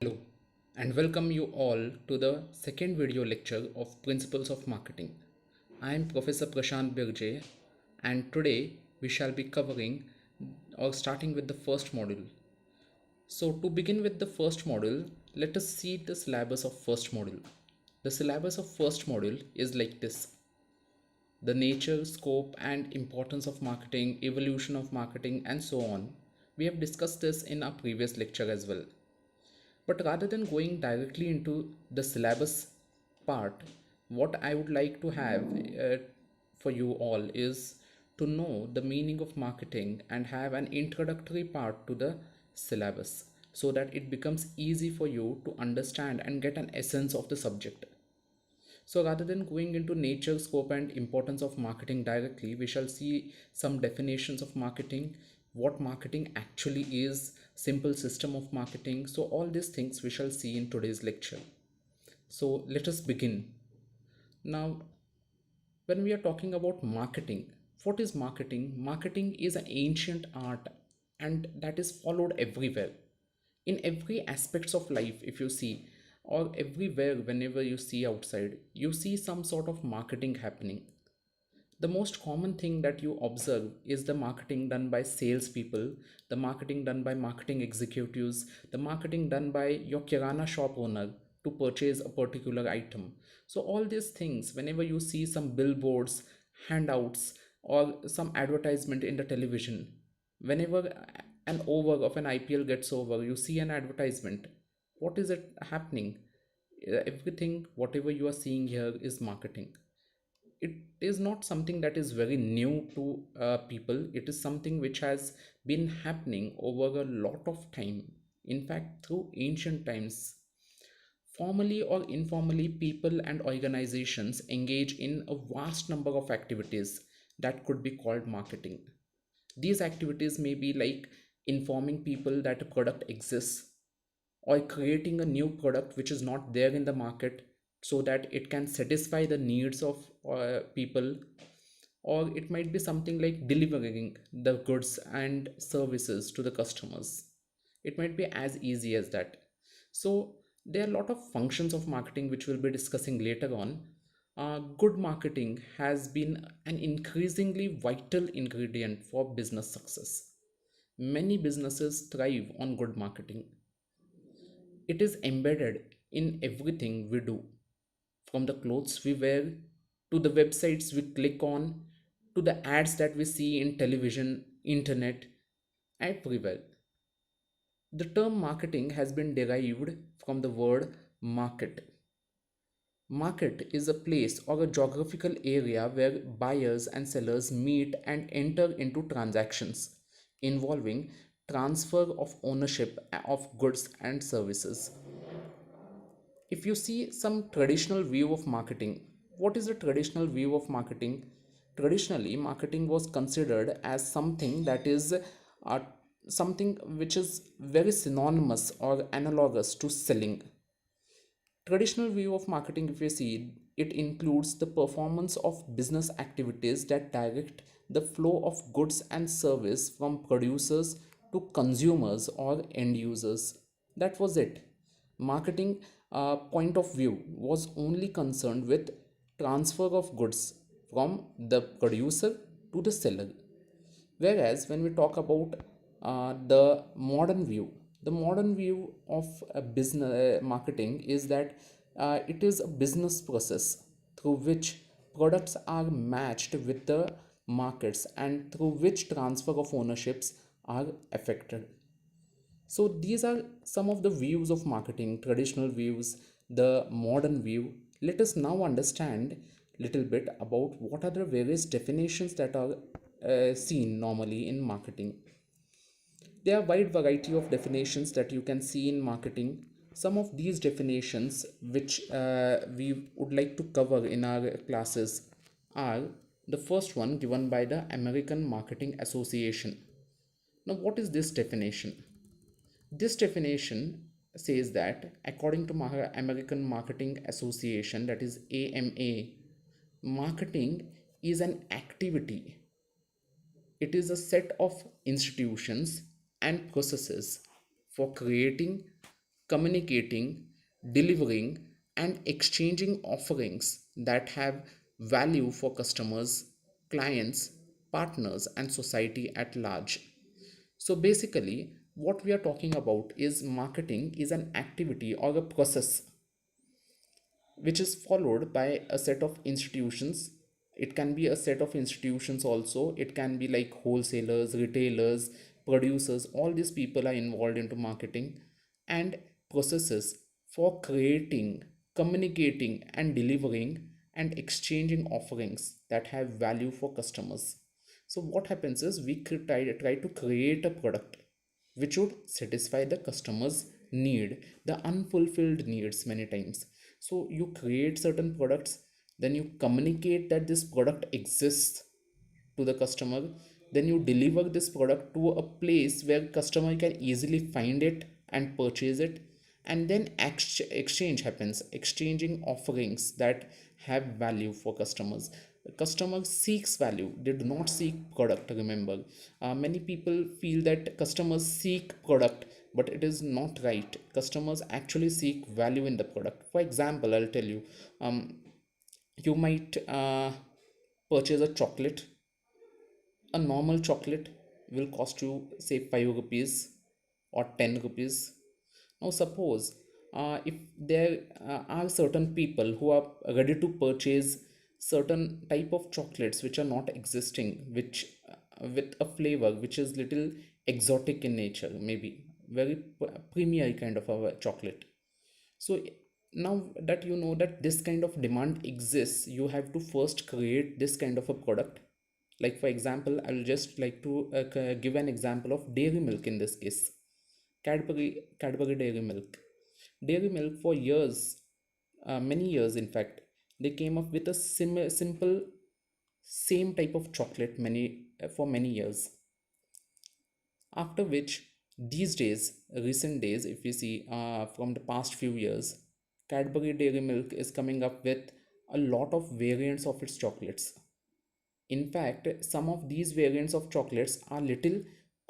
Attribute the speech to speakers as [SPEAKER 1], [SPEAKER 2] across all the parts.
[SPEAKER 1] Hello, and welcome you all to the second video lecture of Principles of Marketing. I am Professor Prashant Birje, and today we shall be covering or starting with the first module. So, to begin with the first module, let us see the syllabus of first module. The syllabus of first module is like this: the nature, scope, and importance of marketing, evolution of marketing, and so on. We have discussed this in our previous lecture as well. But rather than going directly into the syllabus part, what I would like to have for you all is to know the meaning of marketing and have an introductory part to the syllabus so that it becomes easy for you to understand and get an essence of the subject. So rather than going into nature, scope, and importance of marketing directly, we shall see some definitions of marketing, what marketing actually is, simple system of marketing. So all these things we shall see in today's lecture. So let us begin. Now, when we are talking about marketing, what is marketing? Marketing is an ancient art and that is followed everywhere in every aspects of life. If you see, or everywhere, whenever you see outside, you see some sort of marketing happening. The most common thing that you observe is the marketing done by salespeople, the marketing done by marketing executives, the marketing done by your kirana shop owner to purchase a particular item. So all these things, whenever you see some billboards, handouts, or some advertisement in the television, whenever an over of an IPL gets over, you see an advertisement. What is it happening? Everything, whatever you are seeing here is marketing. It is not something that is very new to people. It is something which has been happening over a lot of time. In fact, through ancient times, formally or informally, people and organizations engage in a vast number of activities that could be called marketing. These activities may be like informing people that a product exists, or creating a new product which is not there in the market so that it can satisfy the needs of people, or it might be something like delivering the goods and services to the customers. It might be as easy as that. So there are a lot of functions of marketing which we'll be discussing later on. Good marketing has been an increasingly vital ingredient for business success. Many businesses thrive on good marketing. It is embedded in everything we do, from the clothes we wear, to the websites we click on, to the ads that we see in television, internet, everywhere. The term marketing has been derived from the word market. Market is a place or a geographical area where buyers and sellers meet and enter into transactions involving transfer of ownership of goods and services. If you see some traditional view of marketing, what is the traditional view of marketing? Traditionally, marketing was considered as something that is something which is very synonymous or analogous to selling. Traditional view of marketing, if you see, it includes the performance of business activities that direct the flow of goods and service from producers to consumers or end users. That was it. Marketing point of view was only concerned with transfer of goods from the producer to the seller. Whereas when we talk about the modern view of a business marketing is that it is a business process through which products are matched with the markets and through which transfer of ownerships are affected. So these are some of the views of marketing, traditional views, the modern view. Let us now understand little bit about what are the various definitions that are seen normally in marketing. There are wide variety of definitions that you can see in marketing. Some of these definitions which we would like to cover in our classes are the first one given by the American Marketing Association. Now, what is this definition? This definition says that according to American Marketing Association, that is AMA, marketing is an activity. It is a set of institutions and processes for creating, communicating, delivering, and exchanging offerings that have value for customers, clients, partners, and society at large. So basically, what we are talking about is marketing is an activity or a process which is followed by a set of institutions. It can be a set of institutions also. It can be like wholesalers, retailers, producers. All these people are involved into marketing and processes for creating, communicating, and delivering and exchanging offerings that have value for customers. So what happens is we try to create a product which would satisfy the customer's need, the unfulfilled needs many times. So you create certain products, then you communicate that this product exists to the customer, then you deliver this product to a place where customer can easily find it and purchase it, and then exchange happens, exchanging offerings that have value for customers. Customer seeks value, they do not seek product. Remember, many people feel that customers seek product, but it is not right. Customers actually seek value in the product. For example, I'll tell you, you might purchase a chocolate. A normal chocolate will cost you say 5 rupees or 10 rupees. Now suppose if there are certain people who are ready to purchase certain type of chocolates which are not existing, which with a flavor which is little exotic in nature, maybe very premier kind of a chocolate. So now that you know that this kind of demand exists, you have to first create this kind of a product. Like for example, I will just like to give an example of dairy milk in this case. Cadbury dairy milk. Dairy milk for years, many years in fact, they came up with a simple same type of chocolate many for many years. After which, these days, recent days, if we see from the past few years, Cadbury dairy milk is coming up with a lot of variants of its chocolates. In fact, some of these variants of chocolates are little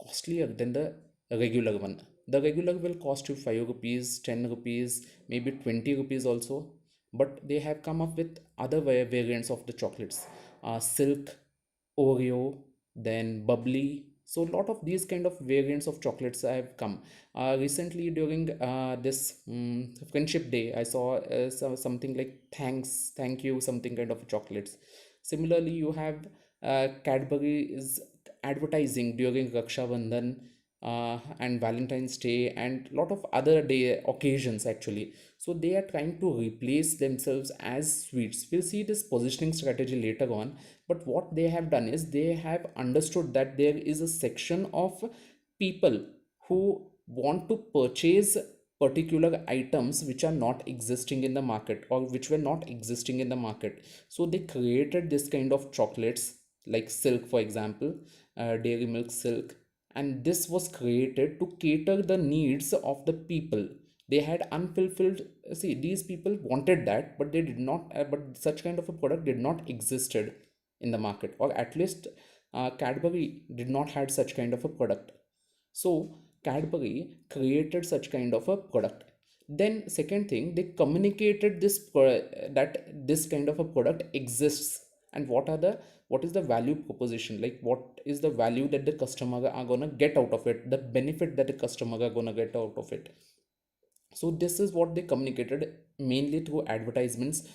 [SPEAKER 1] costlier than the regular one. The regular will cost you 5 rupees, 10 rupees, maybe 20 rupees also. But they have come up with other variants of the chocolates. Silk, Oreo, then Bubbly. So a lot of these kind of variants of chocolates have come. Recently during this Friendship Day, I saw something like thank you, something kind of chocolates. Similarly, you have Cadbury is advertising during Raksha Bandhan and Valentine's Day and lot of other day occasions actually. So they are trying to replace themselves as sweets. We'll see this positioning strategy later on. But what they have done is they have understood that there is a section of people who want to purchase particular items which are not existing in the market or which were not existing in the market. So they created this kind of chocolates like Silk, for example, Dairy Milk Silk, and this was created to cater the needs of the people. They had unfulfilled, see, these people wanted that, but they did not but such kind of a product did not existed in the market, or at least Cadbury did not had such kind of a product. So Cadbury created such kind of a product. Then second thing, they communicated that this kind of a product exists, and what is the value proposition, like what is the value that the customer are gonna get out of it, the benefit that the customer are gonna get out of it. So this is what they communicated mainly through advertisements.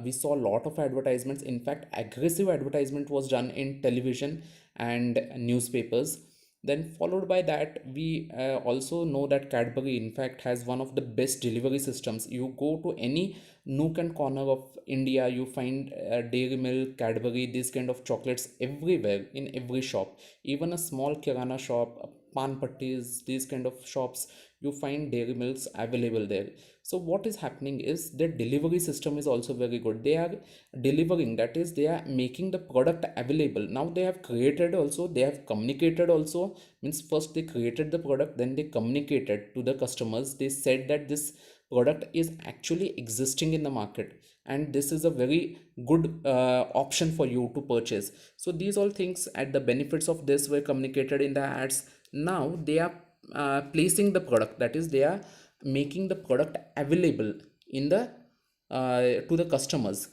[SPEAKER 1] We saw a lot of advertisements. In fact, aggressive advertisement was done in television and newspapers. Then followed by that, we also know that Cadbury in fact has one of the best delivery systems. You go to any nook and corner of India, you find Dairy Milk, Cadbury, these kind of chocolates everywhere in every shop. Even a small kirana shop, pan pattis, these kind of shops, you find dairy milks available there. So what is happening is their delivery system is also very good. They are delivering, that is they are making the product available. Now they have created also, they have communicated also. Means first they created the product, then they communicated to the customers. They said that this product is actually existing in the market and this is a very good option for you to purchase. So these all things at the benefits of this were communicated in the ads. Now they are placing the product, that is they are making the product available in the to the customers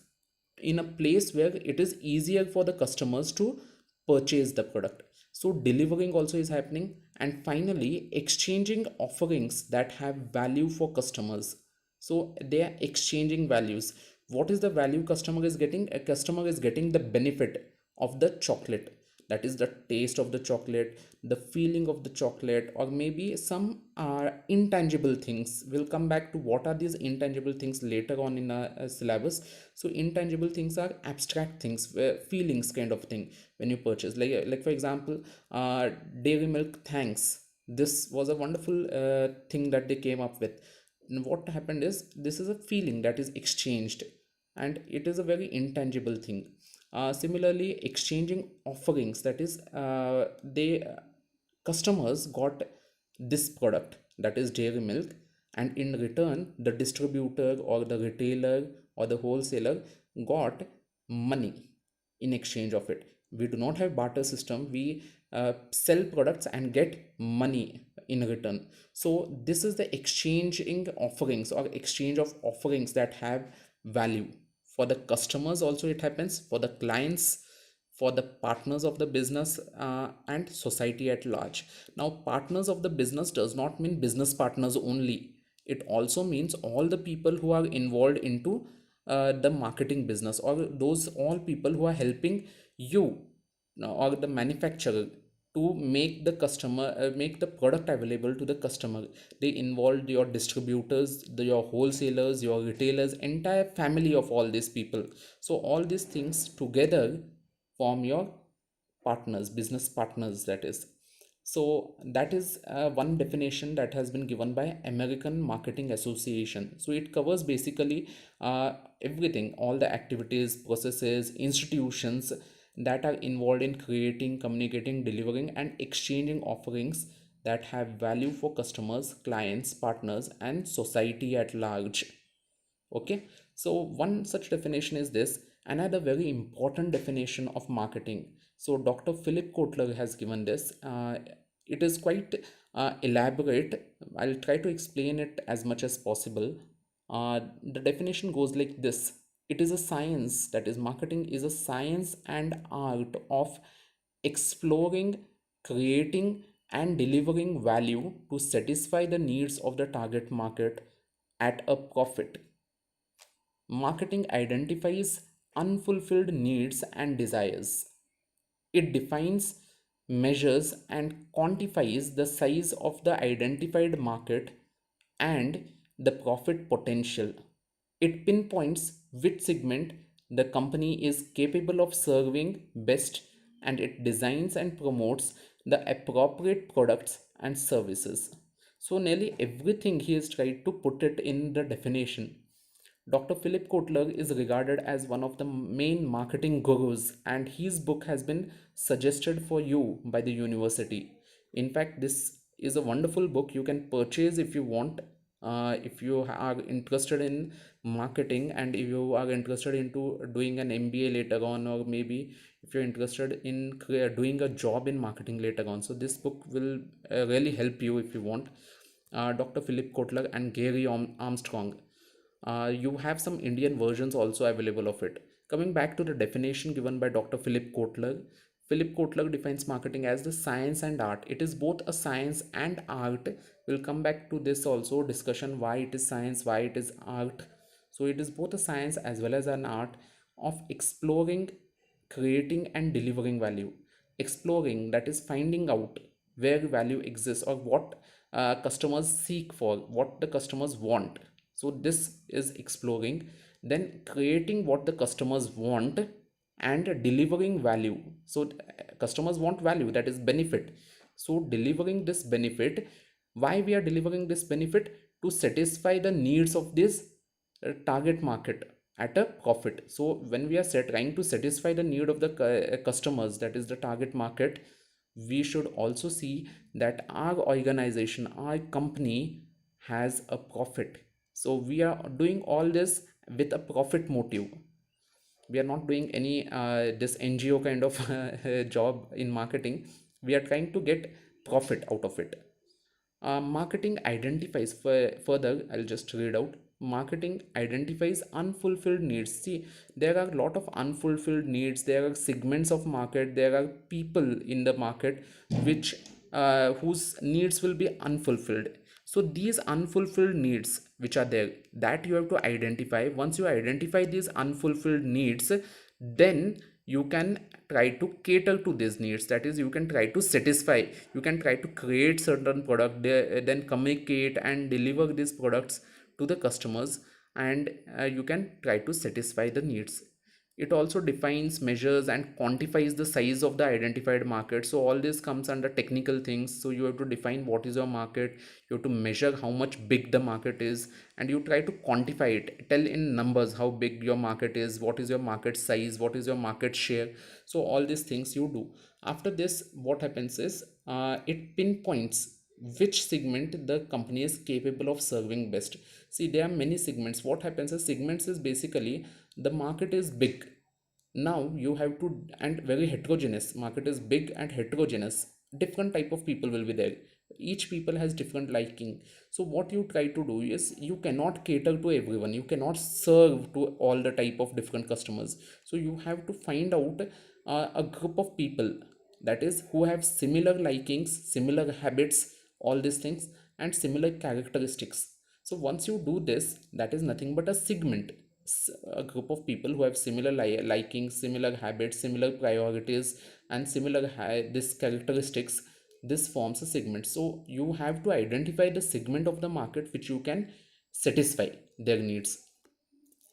[SPEAKER 1] in a place where it is easier for the customers to purchase the product. So delivering also is happening, and finally exchanging offerings that have value for customers. So they are exchanging values. What is the value customer is getting? A customer is getting the benefit of the chocolate, that is the taste of the chocolate, the feeling of the chocolate, or maybe some intangible things. We'll come back to what are these intangible things later on in a syllabus. So intangible things are abstract things, feelings kind of thing when you purchase, like for example, dairy milk thanks, this was a wonderful thing that they came up with. And what happened is, this is a feeling that is exchanged, and it is a very intangible thing. Similarly, exchanging offerings, that is, they customers got this product, that is dairy milk, and in return the distributor or the retailer or the wholesaler got money in exchange of it. We do not have barter system. We sell products and get money in return. So this is the exchanging offerings or exchange of offerings that have value for the customers. Also it happens for the clients, for the partners of the business, and society at large. Now partners of the business does not mean business partners only. It also means all the people who are involved into the marketing business, or those all people who are helping you or the manufacturer to make the customer make the product available to the customer. They involved your distributors, your wholesalers, your retailers, entire family of all these people. So all these things together form your partners, business partners, that is. So that is one definition that has been given by American Marketing Association. So it covers basically everything, all the activities, processes, institutions that are involved in creating, communicating, delivering, and exchanging offerings that have value for customers, clients, partners, and society at large. Okay, so one such definition is this. Another very important definition of marketing, so Dr. Philip Kotler has given this. It is quite elaborate. I'll try to explain it as much as possible. The definition goes like this: it is a science, that is, marketing is a science and art of exploring, creating, and delivering value to satisfy the needs of the target market at a profit. Marketing identifies unfulfilled needs and desires. It defines, measures, and quantifies the size of the identified market and the profit potential. It pinpoints which segment the company is capable of serving best, and it designs and promotes the appropriate products and services. So, nearly everything he has tried to put it in the definition. Dr. Philip Kotler is regarded as one of the main marketing gurus, and his book has been suggested for you by the university. In fact, this is a wonderful book you can purchase if you want. If you are interested in marketing, and if you are interested into doing an MBA later on, or maybe if you're interested in doing a job in marketing later on, so this book will really help you if you want. Dr. Philip Kotler and Gary Armstrong. You have some Indian versions also available of it. Coming back to the definition given by Dr. Philip Kotler defines marketing as the science and art. It is both a science and art. We'll come back to this also, discussion why it is science, why it is art. So it is both a science as well as an art of exploring, creating, and delivering value. Exploring, that is finding out where value exists, or what customers seek for, what the customers want. So this is exploring. Then creating what the customers want, and delivering value. So customers want value, that is benefit. So delivering this benefit. Why we are delivering this benefit? To satisfy the needs of this target market at a profit. So when we are trying to satisfy the need of the customers, that is the target market, we should also see that our organization, our company has a profit. So we are doing all this with a profit motive. We are not doing any this NGO kind of job in marketing. We are trying to get profit out of it. Marketing identifies further, I'll just read out. Marketing identifies unfulfilled needs. See, there are a lot of unfulfilled needs. There are segments of market. There are people in the market which whose needs will be unfulfilled. So these unfulfilled needs which are there, that you have to identify. Once you identify these unfulfilled needs, then you can try to cater to these needs. That is, you can try to satisfy, you can try to create certain product, then communicate and deliver these products to the customers, and you can try to satisfy the needs. It also defines, measures and quantifies the size of the identified market. So all this comes under technical things. So you have to define what is your market, you have to measure how much big the market is, and you try to quantify it, tell in numbers how big your market is, what is your market size, what is your market share. So all these things you do. After this, what happens is, it pinpoints which segment the company is capable of serving best. See, there are many segments. What happens is, segments is basically, the market is big. Now you have to, and very heterogeneous, market is big and heterogeneous, different type of people will be there, each people has different liking. So what you try to do is, you cannot cater to everyone, you cannot serve to all the type of different customers. So you have to find out a group of people, that is, who have similar likings, similar habits, all these things, and similar characteristics. So once you do this, that is nothing but a segment, a group of people who have similar likings, similar habits, similar priorities, and similar this characteristics. This forms a segment. So you have to identify the segment of the market which you can satisfy their needs.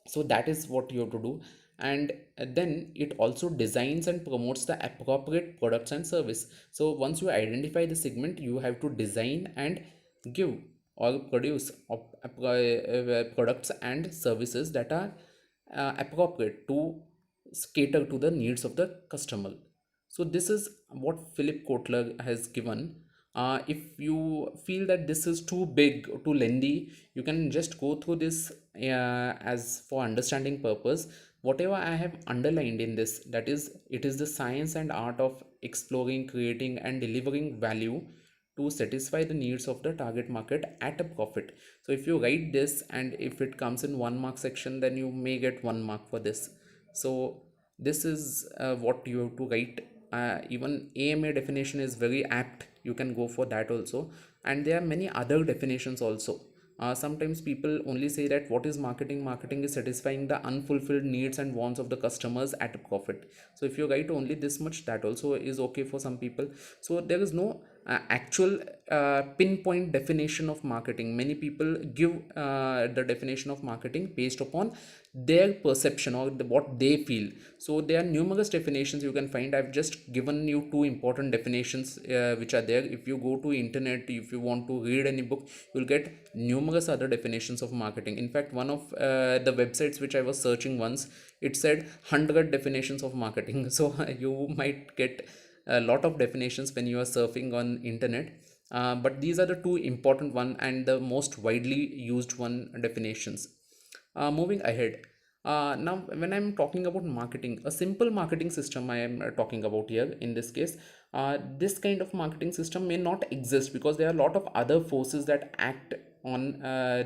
[SPEAKER 1] So that is what you have to do. And then it also designs and promotes the appropriate products and service. So once you identify the segment, you have to design and give or produce products and services that are appropriate to cater to the needs of the customer. So this is what Philip Kotler has given. If you feel that this is too big, too lengthy, you can just go through this as for understanding purpose. Whatever I have underlined in this, that is, it is the science and art of exploring, creating and delivering value to satisfy the needs of the target market at a profit. So if you write this, and if it comes in 1 mark section, then you may get 1 mark for this. So this is what you have to write. Even AMA definition is very apt, you can go for that also. And there are many other definitions also. Sometimes people only say that what is marketing, marketing is satisfying the unfulfilled needs and wants of the customers at a profit. So if you write only this much, that also is okay for some people. So there is no actual pinpoint definition of marketing. Many people give the definition of marketing based upon their perception or what they feel. So there are numerous definitions you can find. I've just given you two important definitions which are there. If you go to internet, if you want to read any book, you'll get numerous other definitions of marketing. In fact, one of the websites which I was searching once, it said 100 definitions of marketing. So you might get a lot of definitions when you are surfing on internet, but these are the two important one and the most widely used one definitions. Moving ahead, now when I'm talking about marketing, a simple marketing system I am talking about here in this case, this kind of marketing system may not exist because there are a lot of other forces that act on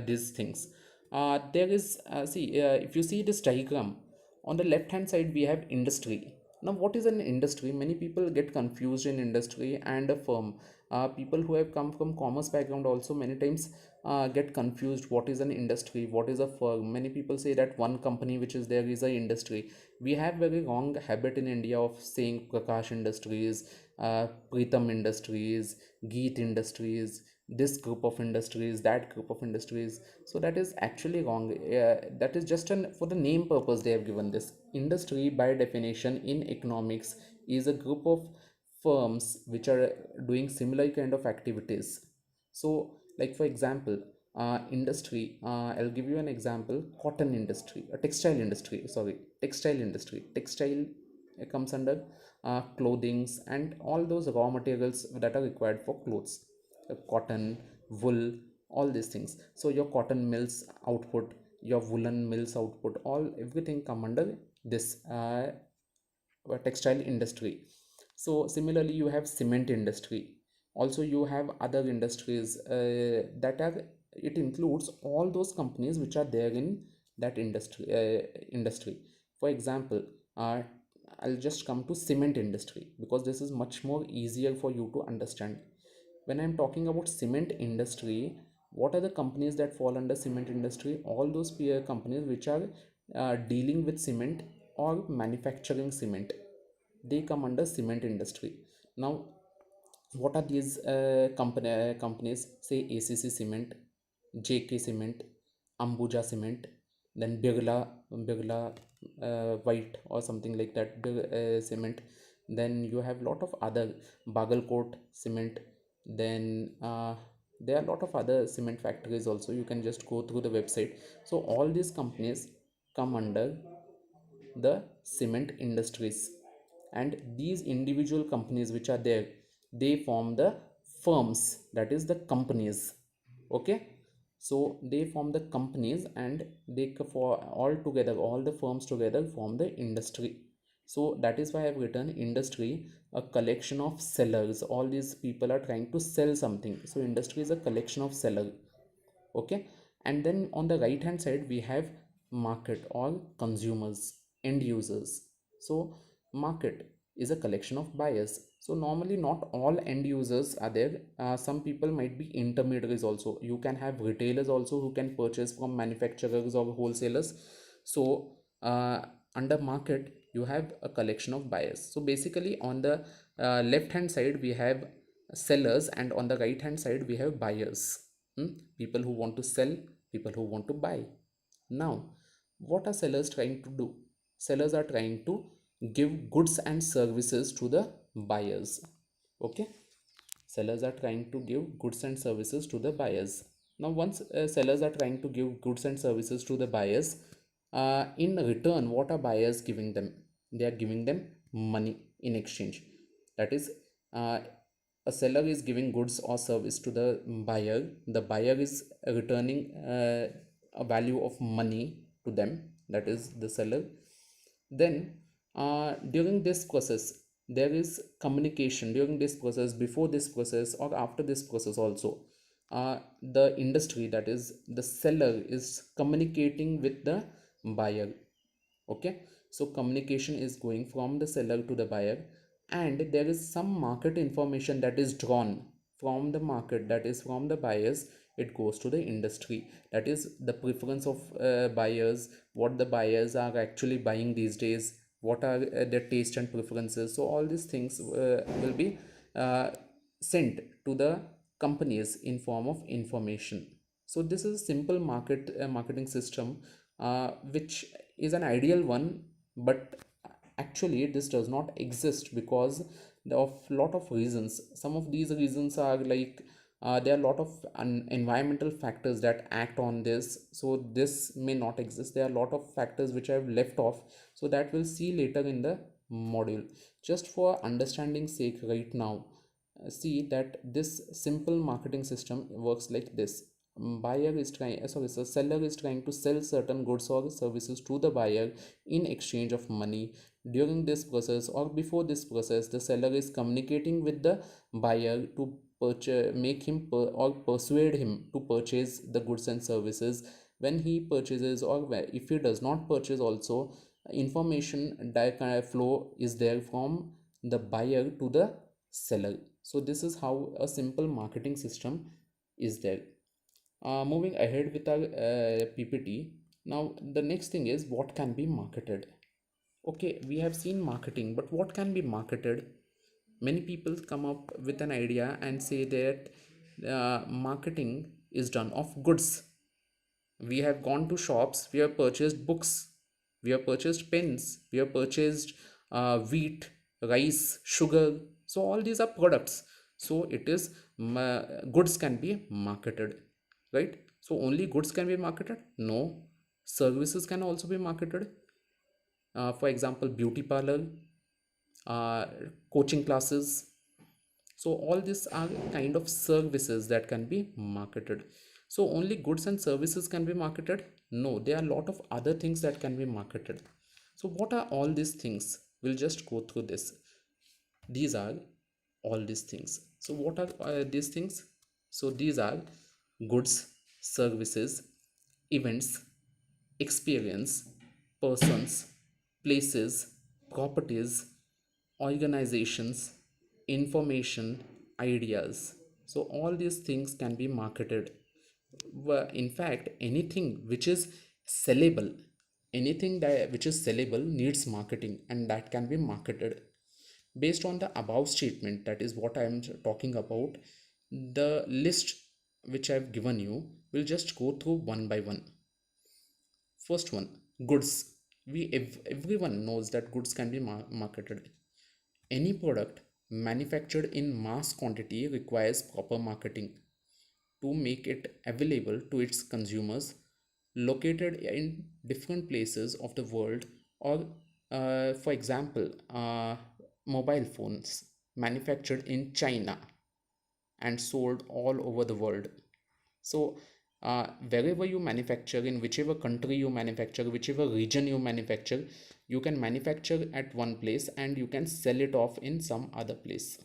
[SPEAKER 1] these things. There is see If you see this diagram, on the left hand side we have industry. Now what is an industry? Many people get confused in industry and a firm. People who have come from commerce background also many times get confused, what is an industry, what is a firm. Many people say that one company which is there is a industry. We have very wrong habit in India of saying Prakash Industries, Pritam Industries, Geet Industries, this group of industries, that group of industries. So that is actually wrong. That is just an for the name purpose they have given this. Industry by definition in economics is a group of firms which are doing similar kind of activities. So like for example, industry, I'll give you an example. Cotton industry, a textile industry, sorry, textile industry. Textile comes under clothings and all those raw materials that are required for clothes, cotton, wool, all these things. So your cotton mills output, your woolen mills output, all everything come under this textile industry. So similarly you have cement industry, Also you have other industries that are, it includes all those companies which are there in that industry. For example, uh, I'll just come to cement industry because this is much more easier for you to understand. When I'm talking about cement industry, what are the companies that fall under cement industry? All those peer companies which are dealing with cement or manufacturing cement, they come under cement industry. Now what are these companies? Say ACC Cement, JK Cement, Ambuja Cement, then Birla White or something like that cement. Then you have lot of other, Bagalkot Cement. Then there are a lot of other cement factories also. You can just go through the website. So all these companies come under the cement industries, and these individual companies which are there, they form the firms, that is the companies. Okay, so they form the companies, and they for all together, all the firms together form the industry. So that is why I've written industry, a collection of sellers. All these people are trying to sell something, so industry is a collection of seller. Okay, and then on the right hand side we have market or consumers, end users. So market is a collection of buyers. So normally not all end users are there. Some people might be intermediaries also. You can have retailers also who can purchase from manufacturers or wholesalers. So under market you have a collection of buyers. So basically on the left hand side we have sellers, and on the right hand side we have buyers. People who want to sell, people who want to buy. Now what are sellers trying to do? Sellers are trying to give goods and services to the buyers. Okay, sellers are trying to give goods and services to the buyers. Now once sellers are trying to give goods and services to the buyers, in return what are buyers giving them? They are giving them money in exchange. That is, uh, a seller is giving goods or service to the buyer. The buyer is returning a value of money to them, that is the seller. Then during this process there is communication. During this process, before this process or after this process also, the industry, that is the seller, is communicating with the buyer. Okay, so communication is going from the seller to the buyer, and there is some market information that is drawn from the market, that is from the buyers. It goes to the industry, that is the preference of buyers, what the buyers are actually buying these days, what are their taste and preferences. So all these things will be uh, sent to the companies in form of information. So this is a simple marketing system, which is an ideal one, but actually this does not exist because of lot of reasons. Some of these reasons are like, there are a lot of environmental factors that act on this, so this may not exist. There are a lot of factors which I have left off, so that we'll see later in the module. Just for understanding sake right now, see that this simple marketing system works like this. Buyer is trying sorry so seller is trying to sell certain goods or services to the buyer in exchange of money. During this process or before this process, the seller is communicating with the buyer to purchase, make him or persuade him to purchase the goods and services. When he purchases, or if he does not purchase also, information direct flow is there from the buyer to the seller. So this is how a simple marketing system is there. Moving ahead with our PPT. Now the next thing is what can be marketed. Okay, we have seen marketing, but what can be marketed? Many people come up with an idea and say that marketing is done of goods. We have gone to shops, we have purchased books, we have purchased pens, we have purchased wheat, rice, sugar. So all these are products. So it is goods can be marketed, right? So only goods can be marketed? No, services can also be marketed. For example, beauty parlor, uh, coaching classes. So all these are kind of services that can be marketed. So only goods and services can be marketed? No, there are a lot of other things that can be marketed. So what are all these things? We'll just go through this. These are all these things. So what are these things? So these are goods, services, events, experience, persons, places, properties, organizations, information, ideas. So all these things can be marketed. In fact, anything which is sellable, anything that which is sellable needs marketing, and that can be marketed. Based on the above statement, that is what I am talking about, the list which I have given you will just go through one by one. First one, goods. Everyone knows that goods can be marketed. Any product manufactured in mass quantity requires proper marketing to make it available to its consumers located in different places of the world, or for example, mobile phones manufactured in China and sold all over the world. So wherever you manufacture, in whichever country you manufacture, whichever region you manufacture, you can manufacture at one place and you can sell it off in some other place.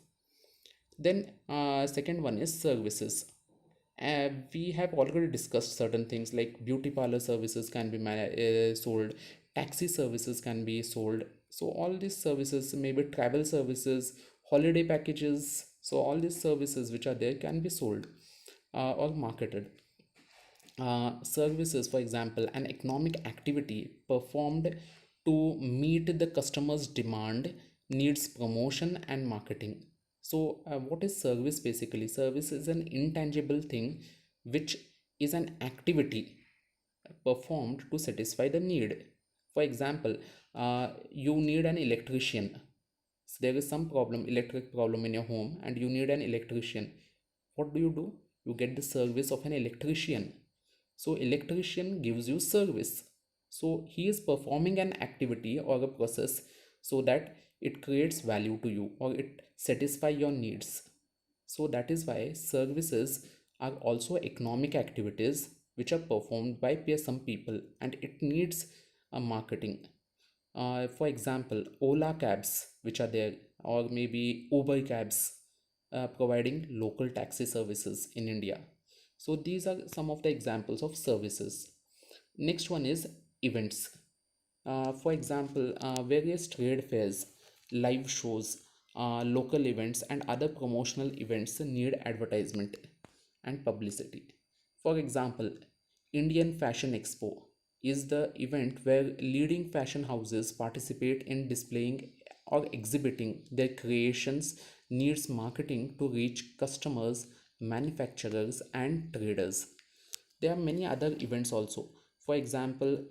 [SPEAKER 1] Then second one is services. We have already discussed certain things like beauty parlor services can be sold, taxi services can be sold. So all these services, maybe travel services, holiday packages, so all these services which are there can be sold or marketed. Services, for example, an economic activity performed to meet the customer's demand needs promotion and marketing. So, what is service basically? Service is an intangible thing which is an activity performed to satisfy the need. For example, you need an electrician. So there is some problem, electric problem in your home, and you need an electrician. What do? You get the service of an electrician. So electrician gives you service. So he is performing an activity or a process so that it creates value to you or it satisfy your needs. So that is why services are also economic activities which are performed by some people, and it needs a marketing. For example, Ola cabs which are there, or maybe Uber cabs providing local taxi services in India. So these are some of the examples of services. Next one is events. For example, various trade fairs, live shows, local events, and other promotional events need advertisement and publicity. For example, Indian Fashion Expo is the event where leading fashion houses participate in displaying or exhibiting their creations, needs marketing to reach customers, manufacturers, and traders. There are many other events also. For example,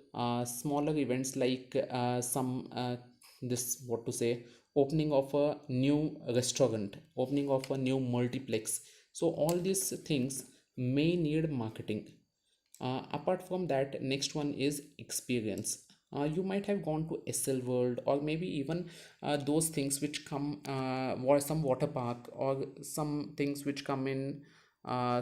[SPEAKER 1] smaller events like some this what to say, opening of a new restaurant, opening of a new multiplex. So all these things may need marketing. Apart from that, next one is experience. You might have gone to SL World, or maybe even those things which come some water park, or some things which come in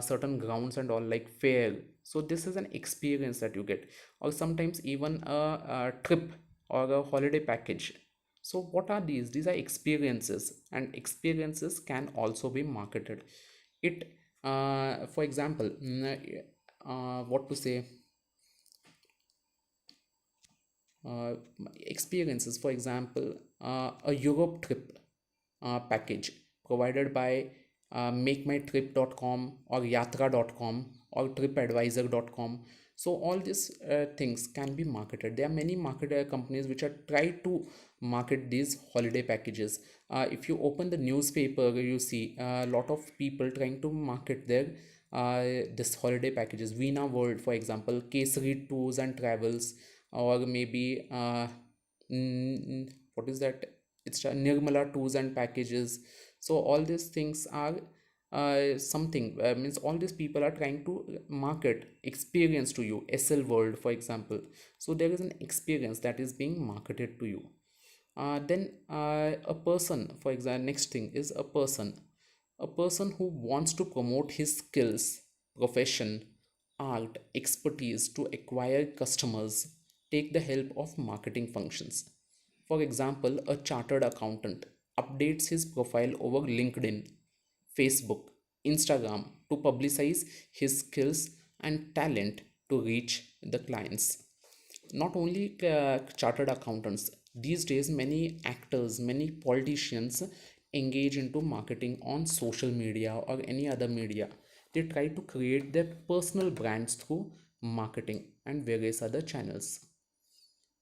[SPEAKER 1] certain grounds and all, like fair. So this is an experience that you get, or sometimes even a trip or a holiday package. So what are these? These are experiences, and experiences can also be marketed. It for example, what to say, uh, experiences, for example, a Europe trip package provided by makemytrip.com or yatra.com or tripadvisor.com. So all these things can be marketed. There are many market companies which are try to market these holiday packages. If you open the newspaper, you see a lot of people trying to market their this holiday packages. Veena World, for example, Kesari Tours and Travels, or maybe what is that, it's Nirmala Tours and Packages. So all these things are something means all these people are trying to market experience to you. SL World, for example. So there is an experience that is being marketed to you. Then a person, for example, next thing is a person who wants to promote his skills, profession, art, expertise to acquire customers, take the help of marketing functions. For example, a chartered accountant updates his profile over LinkedIn Facebook, Instagram to publicize his skills and talent to reach the clients. Not only chartered accountants, these days many actors, many politicians engage into marketing on social media or any other media. They try to create their personal brands through marketing and various other channels.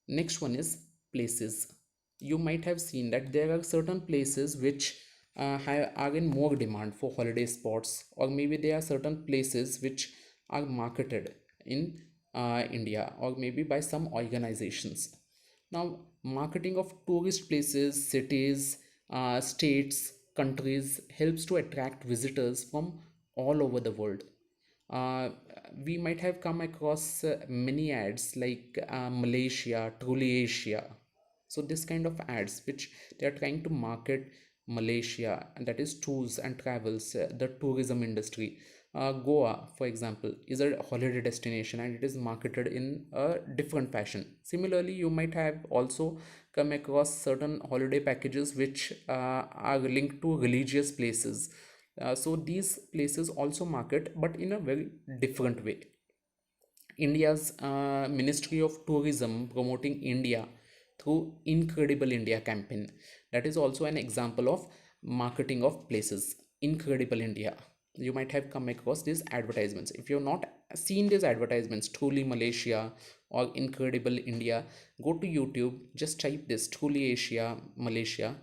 [SPEAKER 1] Next one is places. You might have seen that there are certain places which are in more demand for holiday spots, or maybe there are certain places which are marketed in India, or maybe by some organizations. Now, marketing of tourist places, cities, states, countries helps to attract visitors from all over the world. uh, we might have come across many ads like Malaysia, truly Asia. So this kind of ads which they are trying to market Malaysia, and that is tours and travels, the tourism industry. Goa, for example, is a holiday destination and it is marketed in a different fashion. Similarly, you might have also come across certain holiday packages which are linked to religious places. So these places also market, but in a very different way. India's Ministry of Tourism promoting India through Incredible India campaign, that is also an example of marketing of places. Incredible India, you might have come across these advertisements. If you've not seen these advertisements, Truly Malaysia or Incredible India, go to YouTube, just type this Truly Asia Malaysia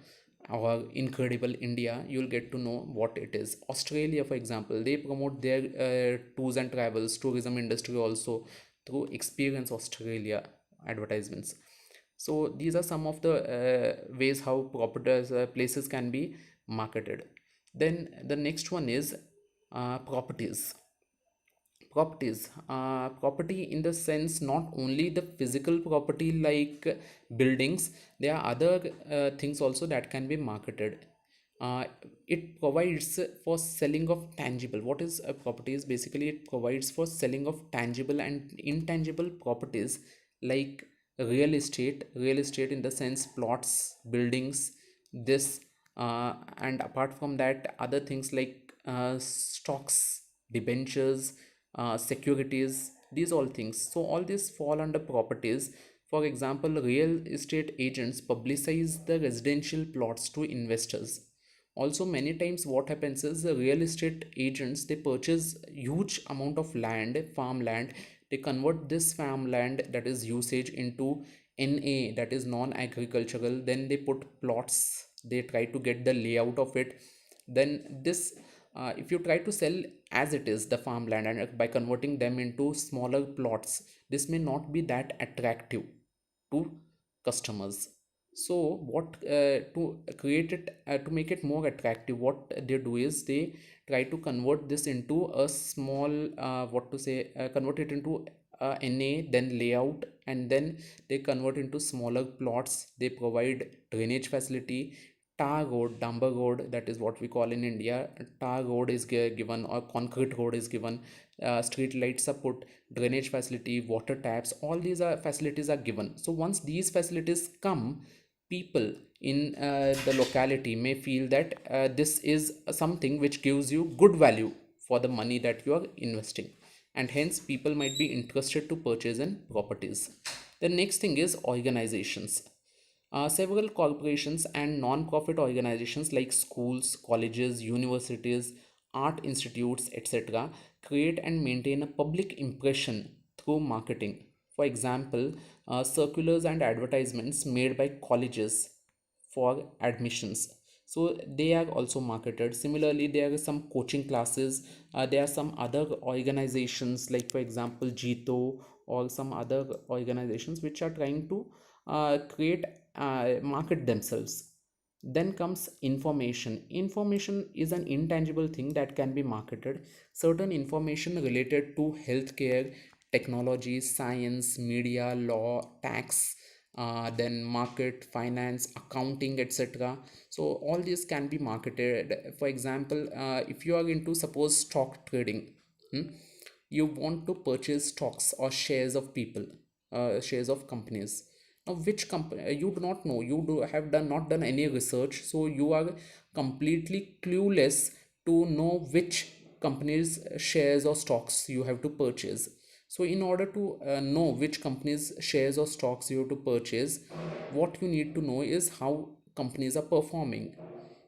[SPEAKER 1] or Incredible India, you'll get to know what it is. Australia, for example, they promote their tours and travels, tourism industry also through Experience Australia advertisements. So these are some of the ways how properties places can be marketed. Then the next one is properties. Property in the sense not only the physical property like buildings, there are other things also that can be marketed. uh, it provides for selling of tangible. What is a property is basically it provides for selling of tangible and intangible properties like real estate in the sense plots, buildings, this and apart from that other things like stocks, debentures, securities, these all things. So all these fall under properties. For example, real estate agents publicize the residential plots to investors. Also, many times what happens is the real estate agents, they purchase huge amount of land, farmland. They convert this farmland, that is usage, into NA, that is non-agricultural. Then they put plots, they try to get the layout of it. Then this if you try to sell as it is the farmland, and by converting them into smaller plots, this may not be that attractive to customers. So what to create it to make it more attractive, what they do is they try to convert this into a small what to say convert it into NA, then layout, and then they convert into smaller plots. They provide drainage facility, tar road, dumber road, that is what we call in India. Tar road is given, or concrete road is given. Street lights are put, drainage facility, water taps, all these are facilities are given. So once these facilities come, people in the locality may feel that this is something which gives you good value for the money that you are investing, and hence people might be interested to purchase in properties. The next thing is organizations. Several corporations and non-profit organizations like schools, colleges, universities, art institutes, etc., create and maintain a public impression through marketing. For example, circulars and advertisements made by colleges for admissions. So they are also marketed. Similarly, there are some coaching classes. There are some other organizations like, for example, Jito or some other organizations which are trying to create market themselves. Then comes information. Information is an intangible thing that can be marketed. Certain information related to healthcare, technology, science, media, law, tax, then market, finance, accounting, etc. So all these can be marketed. For example, if you are into, suppose, stock trading, hmm, you want to purchase stocks or shares of people, shares of companies. Now which company you do not know, you do have done not done any research, so you are completely clueless to know which companies shares or stocks you have to purchase. So in order to know which companies shares or stocks you have to purchase, what you need to know is how companies are performing.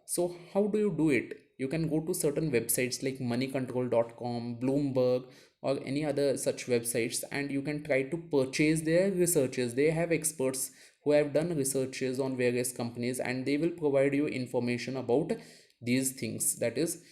[SPEAKER 1] So how do you do it? You can go to certain websites like moneycontrol.com, Bloomberg, or any other such websites, and you can try to purchase their researches. They have experts who have done researches on various companies, and they will provide you information about these things, that is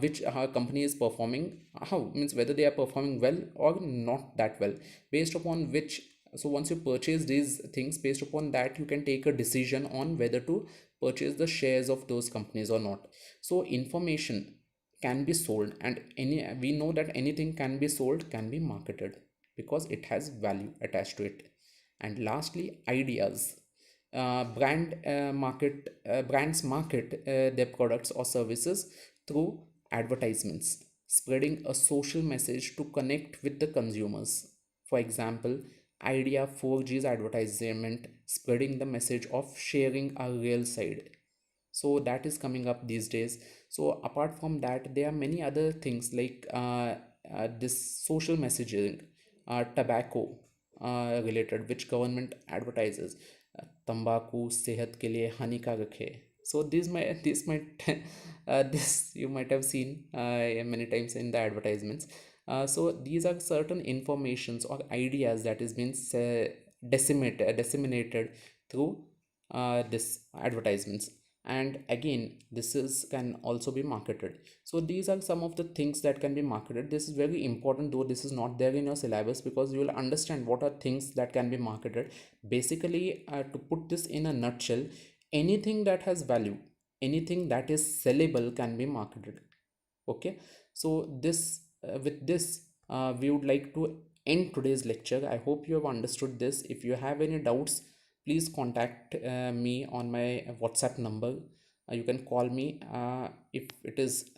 [SPEAKER 1] which company is performing, how means whether they are performing well or not that well, based upon which. So once you purchase these things, based upon that you can take a decision on whether to purchase the shares of those companies or not. So information can be sold, and any, we know that anything can be sold, can be marketed, because it has value attached to it. And lastly, ideas. Brands market their products or services through advertisements, spreading a social message to connect with the consumers. For example, Idea 4G's advertisement spreading the message of sharing a real side. So that is coming up these days. So apart from that, there are many other things like this social messaging, tobacco related, which government advertises, तंबाकू सेहत के लिए हानिकारक है. So this might this you might have seen many times in the advertisements. So these are certain informations or ideas that is being disseminated through this advertisements. And again, this is can also be marketed. So these are some of the things that can be marketed. This is very important, though this is not there in your syllabus, because you will understand what are things that can be marketed. Basically, to put this in a nutshell, anything that has value, anything that is sellable can be marketed. Okay, so this with this we would like to end today's lecture. I hope you have understood this. If you have any doubts, please contact me on my WhatsApp number. You can call me if it is